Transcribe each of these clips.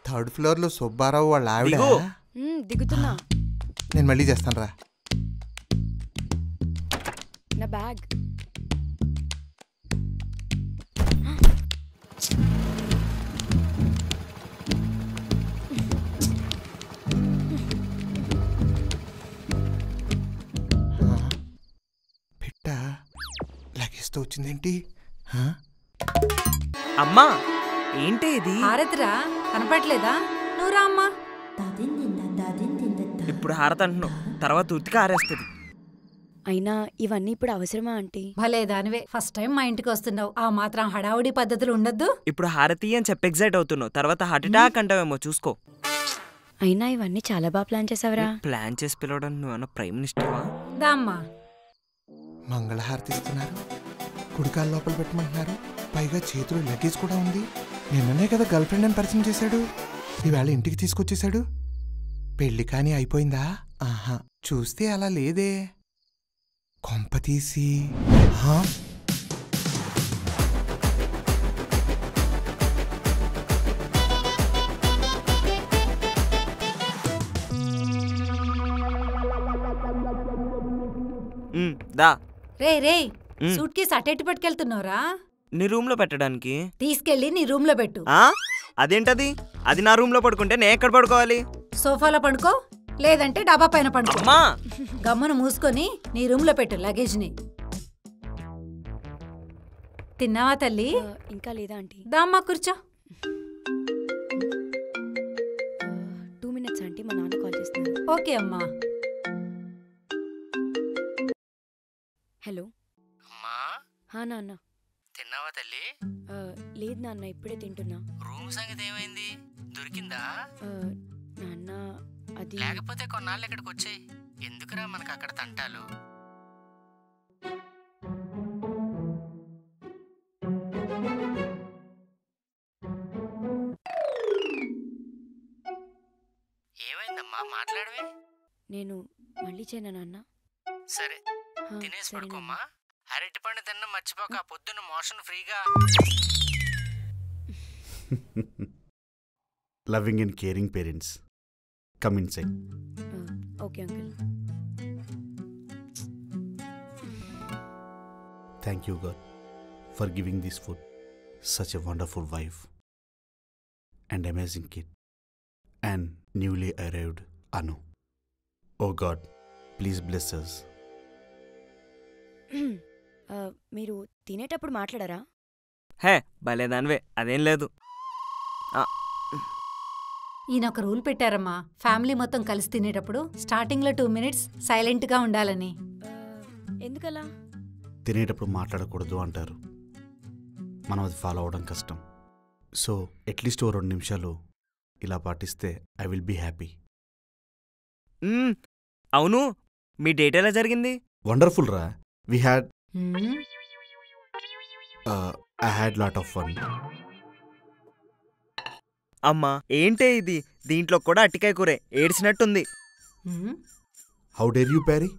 Third floor లో సుబ్బారావు వాళ్ళ ఆవిడ. దిగుతున్నా. నేను మళ్ళీ చేస్తాను రా. నా బ్యాగ్. పిట్ట లగేజ్తో వచ్చిందేంటి? అమ్మా ఏంటి ఇది? హారతిరా, కనపట్లేదా? నువ్వు రా అమ్మా. ఇప్పుడు హారతి అంటున్నావు, తర్వాత ఉతికి ఆరేస్తుంది. అయినా ఇవన్నీ ఇప్పుడు అవసరమా ఆంటీ? భలే దానివే, ఫస్ట్ టైం మా ఇంటికి వస్తున్నావు. ఆ మాత్రం హడావుడి పద్ధతులు ఉండద్దు. ఇప్పుడు హారతి అని చెప్పి ఎగ్జైట్ అవుతున్నావు, తర్వాత హార్ట్ అటాక్ అంటావేమో చూసుకో. అయినా ఇవన్నీ చాలా బాగా ప్లాన్ చేసావరా. ప్లాన్ చేసి పిలవడం నువ్వన్నా ప్రైమ్ మినిస్టర్వా? దామ్మా. మంగళహారతి ఇస్తున్నారు, కుడికాలు లోపల పెట్టమంటున్నారు, పైగా చేతులు లగేజ్ కూడా ఉంది. నిన్ననే కదా గర్ల్ ఫ్రెండ్ అని పరిచయం చేశాడు, ఈవేళ ఇంటికి తీసుకొచ్చేశాడు. పెళ్లి కానీ అయిపోయిందా? ఆహా, చూస్తే అలా లేదే. కొంప తీసి దా. రే సూట్ కేసు అటెట్టు పట్టుకెళ్తున్నావురా? నీ రూమ్ లో పెట్టడానికి. తీసుకెళ్లి నీ రూమ్ లో పెట్టు. అదేంటది? అది నా రూమ్ లో పడుకుంటే నేను ఎక్కడ పడుకోవాలి? సోఫాలో పడుకో, లేదంటే డబ్బా పైన పడుకో. గమ్మును మూసుకొని నీ రూమ్ లో పెట్టు లగేజ్ ని. తిన్నావా తల్లి? ఇంకా లేదా ఆంటీ? దామ్మా కూర్చో. 2 minutes ఆంటీ, మా నాన్న కాల్ చేస్తున్నారు. ఓకే అమ్మా. హలో అమ్మా. నాన్న. తిన్నావా తల్లి? లేదు నాన్న, ఇప్పుడే తింటున్నా. రూమ్ సంగతి ఏమైంది? దొరికిందా? నాన్న అది. లేకపోతే కొన్నాళ్ళు ఇక్కడికి వచ్చాయి, ఎందుకురా మనకు అక్కడ తంటాలు? ఏమైందమ్మా, మాట్లాడవే. నేను మళ్ళీ చేయనా నాన్న? సరే తినేసి పడుకోమ్మా. అరటిపండు తిన్న మర్చిపోక, పొద్దున్న మోషన్ ఫ్రీగా. Loving and caring parents. Come inside. Okay, uncle. Thank you, God, for giving this food. Such a wonderful wife. And amazing kid. And newly arrived Anu. Oh God, please bless us. మీరు తినేటప్పుడు మాట్లాడారా? హే భలేదానివే, అదేం లేదు. ఈయన ఒక rule పెట్టారమ్మా, family మొత్తం కలిసి తినేటప్పుడు స్టార్టింగ్ లో 2 minutes సైలెంట్ గా ఉండాలని. ఎందుకలా? తినేటప్పుడు మాట్లాడకూడదు అంటారు, మనం అది ఫాలో అవడం కష్టం. సో అట్లీస్ట్ 2 నిమిషాలు ఇలా పాటిస్తే ఐ విల్ బీ హ్యాపీ. అవును, మీ డేట్ ఎలా జరిగింది? వండర్ఫుల్ రా. I had lot of fun. అమ్మా ఏంటే ఇది? దీంట్లో కూడా అట్టికాయ కూరే, ఏడ్చినట్టుంది. How dare you Pyari?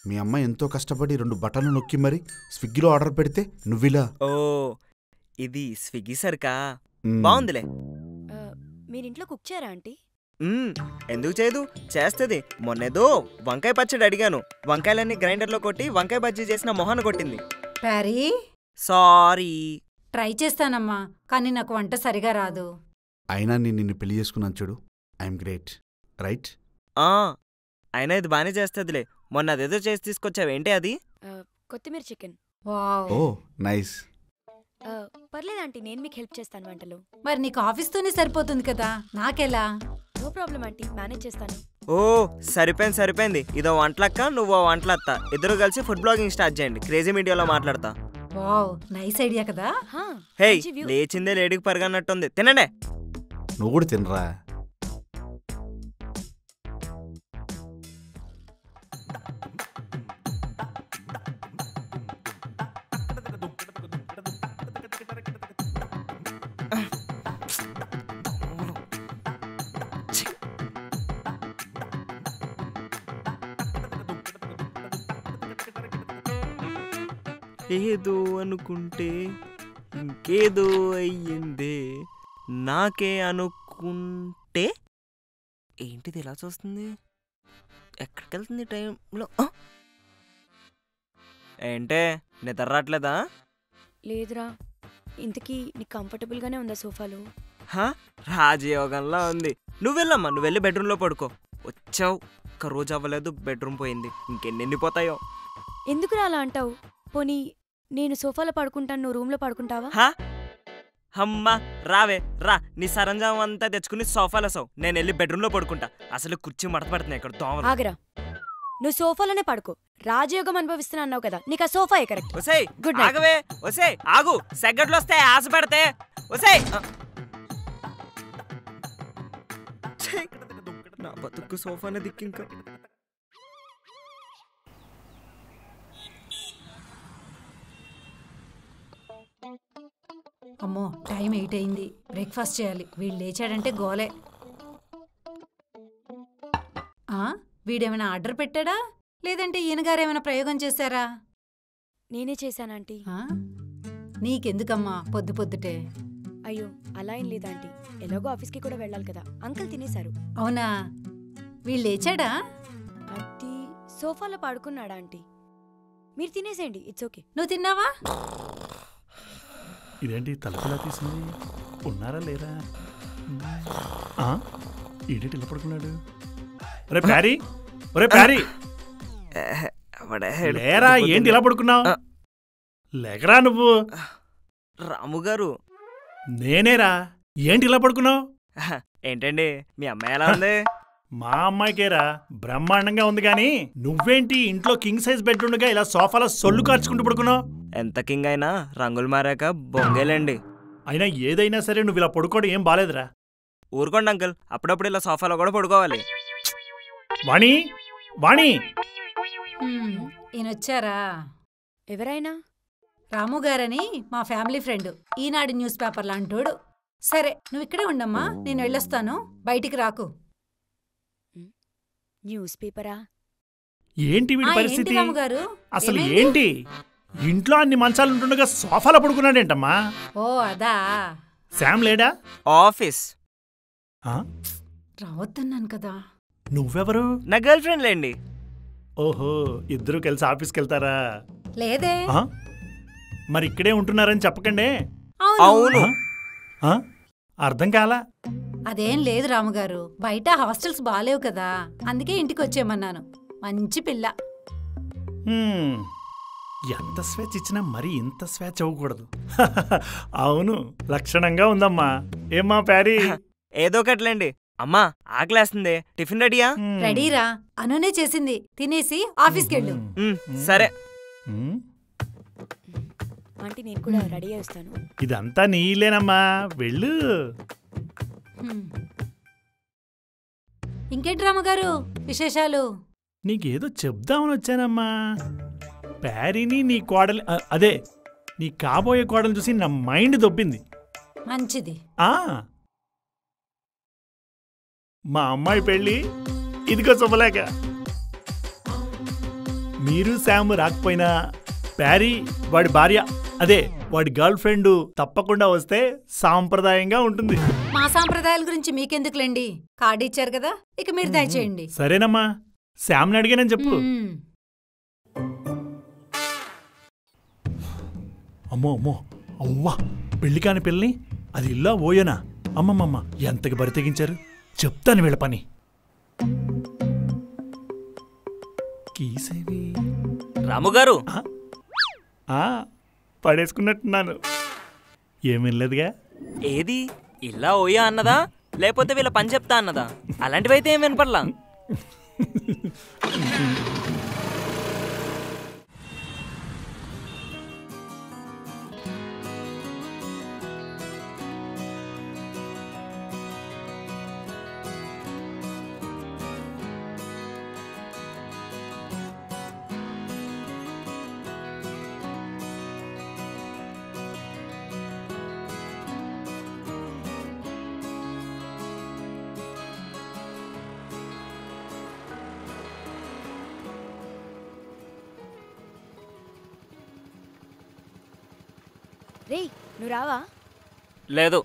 మీ అమ్మ ఎంతో కష్టపడి 2 బటన్లు నొక్కి మరి స్విగ్గీలో ఆర్డర్ పెడితే నువ్విలా. ఓ, ఇది స్విగ్గీ సరికా? బాగుందిలే. మీరింట్లో కుక్ చేయరా ఆంటీ? ఎందుకు చేయదు, చేస్తుంది. మొన్నేదో వంకాయ పచ్చడి అడిగాను, వంకాయలన్నీ గ్రైండర్లో కొట్టి వంకాయ బజ్జీ చేసిన మొహాన్ని కొట్టింది. ప్యారీ సారీ. ట్రై చేస్తానమ్మా, కానీ నాకు వంట సరిగా రాదు. అయినా నేను నిన్ను పెళ్లి చేసుకున్నాను చూడు, ఐఎమ్ గ్రేట్, రైట్? అయినా ఇది బానే చేస్తుందిలే. మొన్న అదేదో చేసి తీసుకొచ్చావేంటి అది? కొత్తిమీర చికెన్. ఓ నైస్. పర్లేదు ఆంటీ, నేను మీకు హెల్ప్ చేస్తాను వంటలో. మరి నీకు ఆఫీస్తోనే సరిపోతుంది కదా, నాకెలా? నో ప్రాబ్లం ఆంటీ, మేనేజ్ చేస్తాను. ఓ సరిపోయింది. ఇదో వంటలక్క, నువ్వో వంటలత్త, ఇద్దరు కలిసి ఫుడ్ బ్లాగింగ్ స్టార్ట్ చేయండి. క్రేజీ మీడియాలో మాట్లాడతా. వావ్, నైస్ ఐడియా కదా. హే, లేచిందే లేడీకి పరిగన్నట్టుంది. తినండి. నువ్వు కూడా తినరా. ఏదో అనుకుంటే ఇంకేదో అయ్యిందే, నాకే అనుకుంటే. ఏంటిది ఇలా చూస్తుంది? ఎక్కడికి వెళ్తుంది ఈ టైంలో? ఏంటే నిద్ర రావట్లేదా? లేదురా. ఇంతకీ నీకు కంఫర్టబుల్గానే ఉందా సోఫాలో? రాజయోగంలా ఉంది. నువ్వు వెళ్ళమ్మా, నువ్వు వెళ్ళి బెడ్రూమ్లో పడుకో. వచ్చావు ఒక్క రోజు అవ్వలేదు, బెడ్రూమ్ పోయింది. ఇంకెన్ని పోతాయో. ఎందుకురా అలా అంటావు? పోనీ నేను సోఫాలో పడుకుంటాను, నువ్వు రూమ్లో పడుకుంటావా? అమ్మా రావే రా, నీ సరంజామం అంతా తెచ్చుకుని సోఫాలో సోవు, నేను వెళ్ళి బెడ్రూమ్లో పడుకుంటా. అసలు కుర్చీ మడత పడుతున్నాయి ఇక్కడ దోమలు. ఆగరా, నువ్వు సోఫాలోనే పడుకో. రాజయోగం అనుభవిస్తున్నా అన్నావు కదా, నీకు ఆ సోఫా కరెక్ట్. ఒసేయ్ గుడ్ నైట్. ఆగవే, ఒసేయ్ ఆగు, సెగ్గట్లు వస్తాయి ఆశ పెడితే. ఒసేయ్ నా బతుకు సోఫానే దిక్కింకా. అమ్మో, టైం 8 అయింది. బ్రేక్ఫాస్ట్ చేయాలి. వీడు లేచాడంటే గోలే. వీడేమైనా ఆర్డర్ పెట్టాడా, లేదంటే ఈయనగారేమైనా ప్రయోగం చేశారా? నేనే చేశానంటీ. నీకెందుకమ్మా పొద్దు పొద్దుటే? అయ్యో అలా ఏం లేదాంటీ, ఎలాగో ఆఫీస్కి కూడా వెళ్ళాలి కదా. అంకుల్ తినేశారు. అవునా? వీళ్ళు లేచాడా? అది సోఫాలో పడుకున్నాడా ఆంటీ? మీరు తినేసేయండి, ఇట్స్ ఓకే. నువ్వు తిన్నావా? ఇదేంటి తలపిలా తీసింది? ఉన్నారా లేరా? ఈడేటి ఇలా పడుకున్నాడు? ఒరే ప్యారీ, ఒరే ప్యారీ, లేరా? ఏంటి ఇలా పడుకున్నావు? లేకరా నువ్వు. రాముగారు నేనేరా. ఏంటి ఇలా పడుకున్నావు? ఏంటండి మీ అమ్మాయి ఎలా ఉంది? మా అమ్మాయికేరా బ్రహ్మాండంగా ఉంది. గాని నువ్వేంటి ఇంట్లో కింగ్ సైజ్ బెడ్ ఉండగా ఇలా సోఫాలో సొల్లు కార్చుకుంటూ పడుకున్నావు? ఎంత కింగ్ అయినా రంగులు మారాక బొంగేలండి. అయినా ఏదైనా సరే నువ్వు ఇలా పడుకోవడం ఏం బాలేదురా. ఊరుకోండి అంకుల్, అప్పుడప్పుడు ఇలా సోఫాలో కూడా పడుకోవాలి. వాణి, వాణి, ఈయనొచ్చారా? ఎవరైనా? రాము గారని మా ఫ్యామిలీ ఫ్రెండ్, ఈనాడు న్యూస్ పేపర్ లాంటోడు. సరే నువ్వు ఇక్కడే ఉండమ్మా, నేను వెళ్ళొస్తాను, బయటికి రాకు. న్యూస్ పేపరా? ఏంటి వీడి పరిస్థితి? రాముగారు అసలు ఏంటి? ఇంట్లో అన్ని మంచాలు ఉంటుండగా సోఫాలో పడుకున్నాడేంటమ్మా? ఓ అదా. శామ్ లేడా? ఆఫీస్. రావద్దన్నాను కదా. నువ్వెవరు? నా గర్ల్ ఫ్రెండ్ లేండి. ఓహో, ఇద్దరు కలిసి ఆఫీస్కి వెళ్తారా? లేదే. మరి ఇక్కడే ఉంటున్నారని చెప్పకండి. అవును. అర్థం కాలా? అదేం లేదు రాముగారు, బయట హాస్టల్స్ బాలేవు కదా, అందుకే ఇంటికి వచ్చేయమన్నాను. మంచి పిల్ల. ఎంత స్వేచ్ఛ ఇచ్చినా మరి ఇంత స్వేచ్ఛ అవ్వకూడదు. అవును, లక్షణంగా ఉందమ్మా. ఏమ్మా ప్యారీ? ఏదో ఒకట్లేండి. అమ్మా ఆకలేస్తుంది, టిఫిన్ రెడీయా? రెడీరా, అనునే చేసింది. తినేసి ఆఫీస్కి వెళ్ళు. సరే ఆంటీ, నేను కూడా రెడీ చేస్తాను. ఇదంతా నీలేనమ్మా, వెళ్ళు. ఇంకేంటి రామగారు విశేషాలు? నీకేదో చెప్దామని వచ్చానమ్మా. ప్యారీని నీ కోడలి, అదే నీ కాబోయే కోడలు చూసి నా మైండ్ దొబ్బింది. మంచిది. మా అమ్మాయి పెళ్ళి ఇదిగో శుభలేక. మీరు శామ్ రాకపోయినా ప్యారీ వాడి భార్య, అదే వాడి గర్ల్ ఫ్రెండ్ తప్పకుండా వస్తే సాంప్రదాయంగా ఉంటుంది. మా సాంప్రదాయాల గురించి మీకెందుకులేండి, కార్డు ఇచ్చారు కదా, ఇక మీరు దయచేయండి. సరేనమ్మా, శామ్ని అడిగానని చెప్పు. అమ్మో అమ్మో, అవ్వా, పెళ్లి కాని పిల్లని అది ఇల్లా ఓయనా? అమ్మమ్మమ్మ, ఎంతకి బరి తెగించారు. చెప్తాను వీళ్ళ పని. కీసేవి రాముగారు పడేసుకున్నట్టున్నాను. ఏమిలేదుగా. ఏది ఇలా ఓయా అన్నదా, లేకపోతే వీళ్ళ పని చెప్తా అన్నదా? అలాంటివైతే ఏం వినపడలా. రేయ్ నువ్వు రావా? లేదు.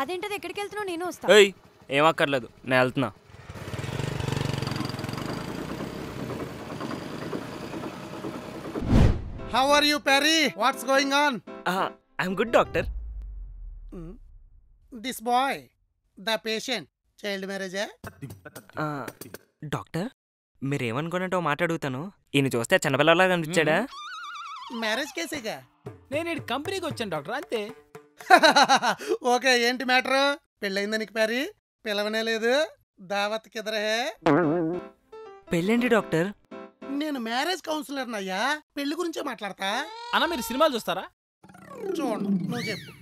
అదేంటది, ఎక్కడికి వెళ్తున్నావు? నేను వస్తా. ఏయ్ ఏం అక్కర్లేదు, నేను వెళ్తున్నా. How are you, Perry? What's going on? I'm good doctor. This boy, the patient, child marriage. Doctor మీరేమనుకున్నట్టు మాట అడుగుతాను. ఈయన చూస్తే చిన్నపిల్లలా కనిపించాడా? మ్యారేజ్ కేసేగా. నేను ఈ కంపెనీకి వచ్చాను డాక్టర్, అంతే. ఓకే, ఏంటి మ్యాటర్? పెళ్ళయిందా నీకు ప్యారీ? పిలవనే లేదు, దావత్ కిదరే. పెళ్ళండి డాక్టర్. నేను మ్యారేజ్ కౌన్సిలర్ అయ్యా, పెళ్లి గురించే మాట్లాడతా. అన్న మీరు సినిమాలు చూస్తారా? చూడండి, నువ్వు చెప్పు.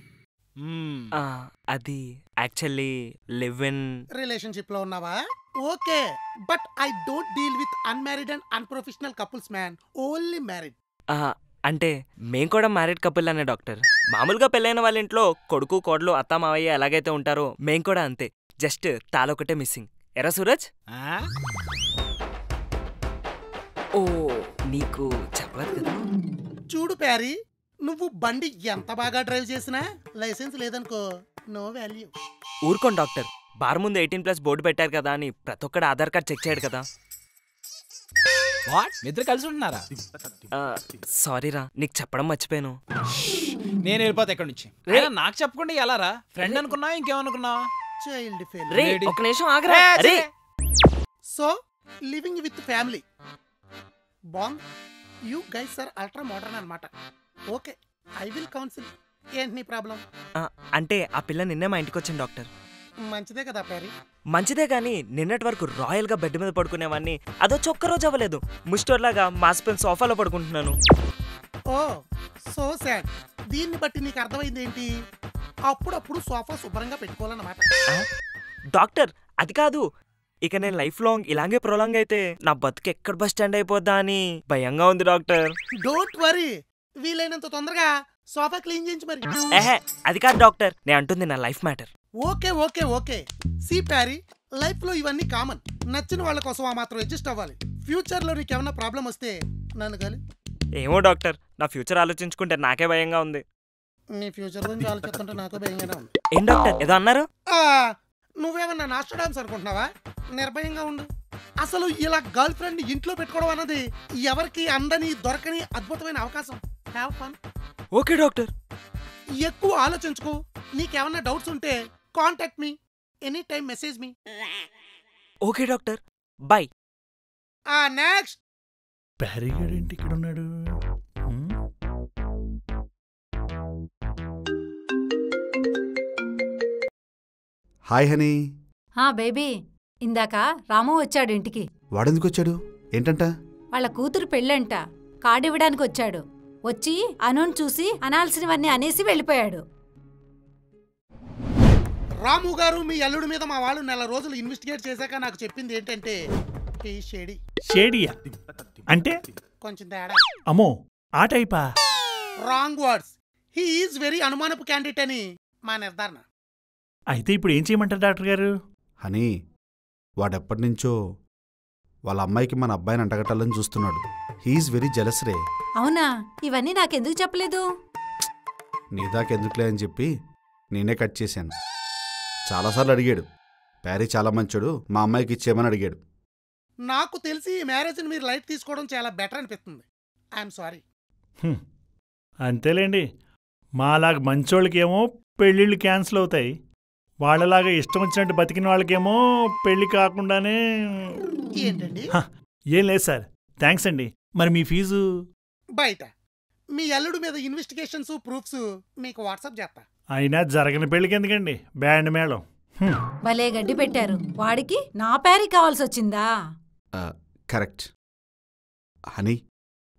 అది యాక్చువల్లీ లివ్ ఇన్ రిలేషన్షిప్ లో ఉన్నావా? Okay, but I don't deal with unmarried and unprofessional couples man, only married. అంటే మేం కూడా మ్యారీడ్ కపుల్ అనే డాక్టర్. మామూలుగా పెళ్ళైన వాళ్ళ ఇంట్లో కొడుకు కోడలు అత్త మావయ్య ఎలాగైతే ఉంటారో మేం కూడా అంతే. జస్ట్ తాళొకటే మిస్సింగ్. ఎరా సూరజ్? ఓ నీకు చెప్పలేదు కదా. చూడు ప్యారీ, నువ్వు బండి ఎంత బాగా డ్రైవ్ చేసినా లైసెన్స్ లేదనుకో, నో వాల్యూ. ఊరుకోండి డాక్టర్, బార్ ముందు 18+ బోర్డు పెట్టారు కదా అని ప్రతి ఒక్కడు ఆధార్ కార్డ్ చెక్ చేయడు కదా. వాట్, ఇద్దరు కలిసి ఉంటున్నారా? సారీరా, నీకు చెప్పడం మర్చిపోయాను. నేను వెళ్ళిపోతా ఇక్కడ నుంచి. నాకు చెప్పకుండా ఎలా రా? ఫ్రెండ్ అనుకున్నావా, ఇంకేమనుకున్నావా? Child fail. రే ఒక నిమిషం ఆగరా. రే so living with family bang, you guys are ultra modern అన్నమాట. Okay, I will counsel. ఏంటి నీ ప్రాబ్లం? అంటే ఆ పిల్ల నిన్నే మా ఇంటికి వచ్చింది డాక్టర్. మంచిదే కదా ప్యారీ. మంచిదే కానీ నిన్నటి వరకు రాయల్ గా బెడ్ మీద పడుకునేవాడిని, అదో చొక్క రోజు అవ్వలేదు. ముస్టోర్లాగా మాసిపోయిన సోఫాలో పడుకుంటున్నాను. ఓ సో సాడ్. దీన్ని బట్టి నీకు అర్థమైంది ఏంటి? అప్పుడప్పుడు సోఫా శుభ్రంగా పెట్టుకోవాలన్నమాట. డాక్టర్ అది కాదు, ఇక నేను లైఫ్ లాంగ్ ఇలాగే ప్రొలాంగ్ అయితే నా బతుకు ఎక్కడ బస్ స్టాండ్ అయిపోద్దా అని భయంగా ఉంది డాక్టర్. డోంట్ వరీ, వీలైనంత తొందరగా సోఫా క్లీన్ చేయించి మరి. అది కాదు డాక్టర్, నేను అంటుంది నా life matter. Okay okay okay, see Pyari, life లో ఇవన్నీ కామన్. నచ్చిన వాళ్ళ కోసం ఆ మాత్రం అడ్జస్ట్ అవ్వాలి. ఫ్యూచర్ లో నీకేమన్నా ప్రాబ్లం వస్తే నన్ను గాలి. ఏమో డాక్టర్, నా ఫ్యూచర్ ఆలోచించుకుంటే నాకే భయంగా ఉంది. నీ ఫ్యూచర్ గురించి ఆలోచిస్తుంటే నాకు భయంగానే ఉంది. ఏం డాక్టర్ ఏదో అన్నారు? నువ్వేమన్నా నాస్ట్రాడామ్స్ అనుకుంటున్నావా? నిర్భయంగా ఉండు. అసలు ఇలా గర్ల్ ఫ్రెండ్ ఇంట్లో పెట్టుకోవడం అన్నది ఎవరికి అందని దొరకని అద్భుతమైన అవకాశం. Have fun. Okay doctor. ఎక్కువ ఆలోచించుకో. నీకేమన్నా డౌట్స్ ఉంటే contact me any time, message me. Okay doctor, bye. Next. Pyari గారు ఏంటి ఇక్కడ ఉన్నాడు? Hi honey. బేబీ, ఇందాక రాము వచ్చాడు ఇంటికి. వాడెందుకు వచ్చాడు? ఏంటంట? వాళ్ళ కూతురు పెళ్ళంట, కార్డు ఇవ్వడానికి వచ్చాడు. వచ్చి అనుని చూసి అనాల్సినవన్నీ అనేసి వెళ్ళిపోయాడు. రాము గారు, మీ అల్లుడి మీద మా వాళ్ళు నెల రోజులు ఇన్వెస్టిగేట్ చేశాక నాకు చెప్పింది ఏంటంటే షేడీ. షేడియా అంటే? కొంచెం తేడా. అమ్మో, ఆ టైపా? Wrong words. He is very అనుమానపు క్యాండిడేట్ అని మా నిర్ధారణ. అయితే ఇప్పుడు ఏం చేయమంటారు డాక్టర్ గారు? హనీ, వాడెప్పటినుంచో వాళ్ళ అమ్మాయికి మన అబ్బాయిని అంటగట్టాలని చూస్తున్నాడు. హీఈస్ వెరీ జెలస్ రే. అవునా? ఇవన్నీ నాకెందుకు చెప్పలేదు? నీ దాకెందుకులే అని చెప్పి నేనే కట్ చేశాను. చాలాసార్లు అడిగాడు. ప్యారీ చాలా మంచోడు, మా అమ్మాయికి ఇచ్చేయమని అడిగాడు. నాకు తెలిసి ఈ మ్యారేజ్ని మీరు లైట్ తీసుకోవడం చాలా బెటర్ అనిపిస్తుంది. I'm sorry. అంతేలేండి, మాలాగా మంచోళ్ళకేమో పెళ్ళిళ్ళు క్యాన్సిల్ అవుతాయి, వాళ్ళలాగా ఇష్టం వచ్చినట్టు బతికిన వాళ్ళకేమో పెళ్ళి కాకుండానే. ఏంటండి? ఏం లేదు సార్, థ్యాంక్స్ అండి. మరి మీ ఫీజు? బయట మీ అల్లుడు మీద ఇన్వెస్టిగేషన్స్, ప్రూఫ్స్ మీకు వాట్సాప్ చేస్తా. అయినా జరగని పెళ్ళికి ఎందుకండి బ్యాండ్ మేళం? భలే గడ్డి పెట్టారు. వాడికి నా ప్యారీ కావాల్సి వచ్చిందా? కరెక్ట్. హనీ,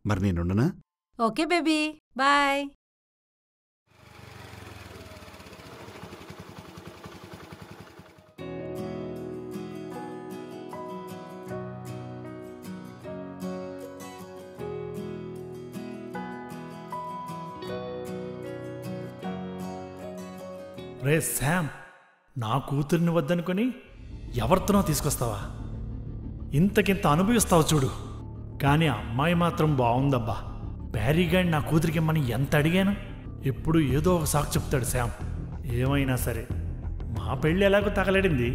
మరి నేనుండనా? Okay baby, bye. రే శామ్, నా కూతుర్ని వద్దనుకొని ఎవరితోనో తీసుకొస్తావా? ఇంతకింత అనుభవిస్తావు చూడు. కానీ అమ్మాయి మాత్రం బాగుందబ్బా. ప్యారీగాడి నా కూతురికి ఇమ్మని ఎంత అడిగాను, ఎప్పుడు ఏదో ఒక సాకు చెప్తాడు శామ్. ఏమైనా సరే మా పెళ్ళి ఎలాగో తగలడింది.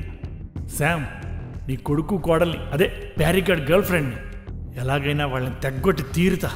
శామ్, నీ కొడుకు కోడల్ని, అదే ప్యారీగాడ్ గర్ల్ ఫ్రెండ్ని ఎలాగైనా వాళ్ళని తెగ్గొట్టి తీరుతా.